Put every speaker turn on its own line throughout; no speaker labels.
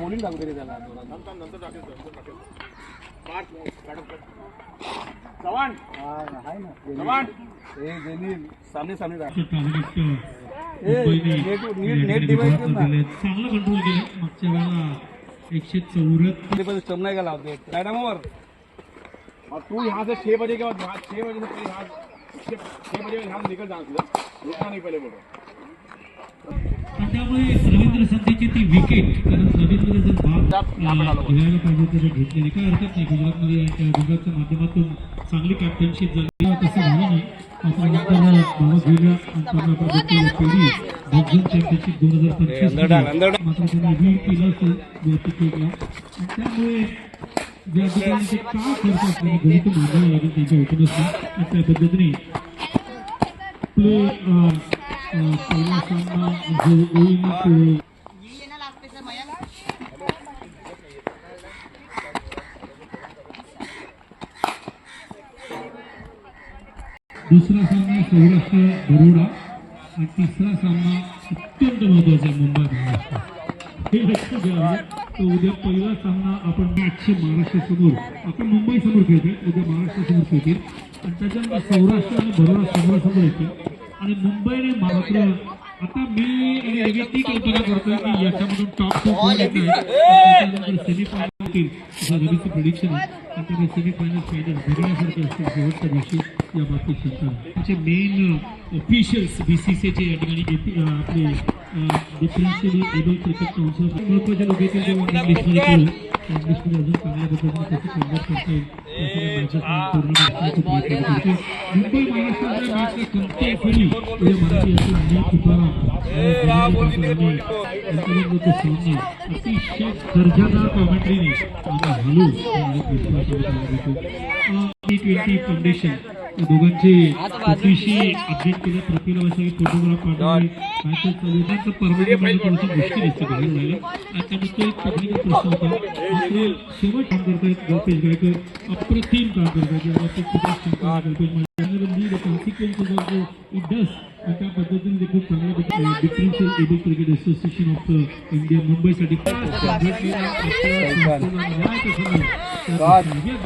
bowling टाकू तरी त्याला चव्हाण आहे ना चव्हाण जनील सामने सामने नेट डिवाइस
चांगलं कंट्रोल केलं मागच्या वेळेला 184
चमना का लावते डायनामोवर और तू यहाँ से 6 बजे के बाद 6 बजे से पहले यहाँ 6 बजे यहाँ निकल जाना रुकना नहीं पहले बोलो
त्यामुळे रवींद्र संधीची ती विकेट कारण रवींद्र जर भाग घ्यायला पाहिजे तर घेतलेली काय हरकत नाही गुजरातमध्ये गुजरातच्या माध्यमातून चांगली कॅप्टनशिप झाली तसं झालं नाही चॅम्पियनशिप 2025 मात्र त्यांनी लीड केलं असेल क्रिकेटला त्यामुळे ज्या ठिकाणी ते का करत असल्याने घरी तो मांडावं लागेल त्यांच्या वतीनं आणि त्या पद्धतीने प्ले पहिला सामना जो होईल दुसरा सामना सौराष्ट्र बरोडा आणि तिसरा सामना अत्यंत महत्त्वाचा मुंबई महाराष्ट्र हे लक्ष घ्यावं तर उद्या पहिला सामना आपण मॅचचे महाराष्ट्रासमोर आपण मुंबई समोर खेळतोय उद्या महाराष्ट्रासमोर खेळतील आणि त्याच्यानंतर सौराष्ट्र आणि बरोडा समोरासमोर येतील आणि मुंबईने मात्र आता मी वेगळी ती कल्पना करतोय की याच्यामधून टॉप 2 कोण येत आहे त्याच्यानंतर सेमीफायनल होतील असं रवीचं प्रेडिक्शन आहे आणि त्यामुळे सेमीफायनल फायनल बघण्यासारखं असतील शेवटच्या दिवशी या बाबतीत शंका त्यांचे मेन ऑफिशियल्स BCCचे या ठिकाणी येतील आपले डिफरन्शियली एबल क्रिकेट काउन्सिल महत्त्वाचे लोक येतील तेव्हा इंग्लिशमध्ये करू इंग्लिशमध्ये अजून चांगल्या पद्धतीने त्याची कन्वर्ट करता येईल मॅचेस मुंबई महाराष्ट्राच्या मॅचला कोणत्याही फरी उद्या मराठी असेल आणि तुकाराम सामना अतिशय दर्जादार कॉमेंट्रीने आता हलू T20 फाउंडेशन या दोघांचे छोटीशी अपडेट केलं प्रफिला वैसे फोटोग्राफ काढले मॅचेस चालू त्यांचं परमिट थोडंसं मुश्किल असतं बाहेर राहिलं आणि त्यामुळे तो एक टेक्निकल प्रश्न होता मात्र शेवट काम करतायत गल्पेश गायकर अप्रतिम काम करतायत या बाबतीत खूपच शंका गल्पेश lead consequences of it does आणि त्या पद्धतीने ते खूप चांगल्या differential able cricket association of India मुंबईसाठी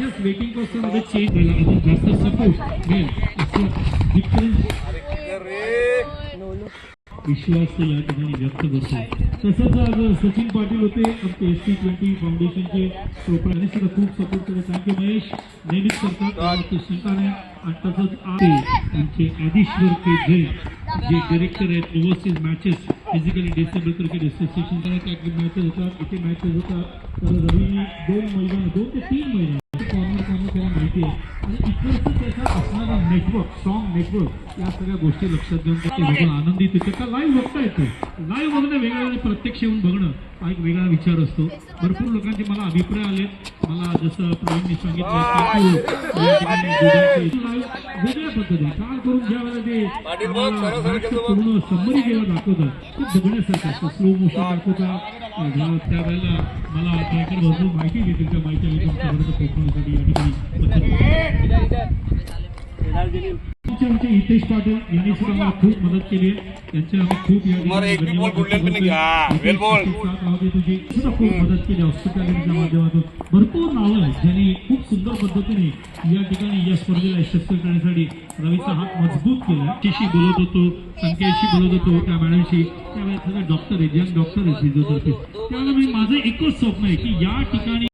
जस्ट वेटिंग फॉर सम मध्ये चेंज झाला अजून जास्त सपोर्ट मिळेल असं डिफरन्स विश्वास या ठिकाणी व्यक्त करतो तसंच आज सचिन पाटील होते आमचे ST20 फाउंडेशनचे प्रोप्रायटरी सुद्धा खूप सपोर्ट करत थँक्यू महेश नेहमीच करतात शंका नाही आणि तसंच आमचे आदिश्वर के जैन जे डायरेक्टर आहेत overseas matches physically disable cricket association matches होतात इथे मॅचेस होतात तर रवी 2 ते 3 महिना कॉर्नर त्याला माहिती आहे आणि इकडचं त्याच्यात असणारा नेटवर्क स्ट्रॉंग नेटवर्क या सगळ्या गोष्टी लक्षात घेऊन ते बघून आनंदित होते का लाईव्ह बघता येतं लाईव्ह बघणं वेगळं प्रत्यक्ष येऊन बघणं हा एक वेगळा विचार असतो भरपूर लोकांचे मला अभिप्राय आले मला जसं प्रवीणने सांगितलं वेगळ्या पद्धतीने काय करून ज्या वेळेला ते पूर्ण समरी जेव्हा दाखवतात ते बघण्यासारखं असतं स्लो मोशन दाखवतात त्यावेळेला मला ट्रॅकर भरपूर माहिती देतील त्या माहिती आली पोहोचवण्यासाठी या ठिकाणी आमचे हितेश पाटील यांनी सुद्धा आम्हाला खूप मदत केली त्यांचे आम्ही खूप सुद्धा खूप मदत केली हॉस्पिटॅलिटीच्या माध्यमातून भरपूर नावं आहेत ज्यांनी खूप सुंदर पद्धतीने या ठिकाणी या स्पर्धेला यशस्वी करण्यासाठी रवीचा हात मजबूत केला तिशी बोलत होतो संकेतशी बोलत होतो त्या मॅडमशी त्यावेळेस सगळे डॉक्टर आहेत यंग डॉक्टर आहेत फिजिओथेरपिस्ट त्यावेळेला माझं एकच स्वप्न आहे की या ठिकाणी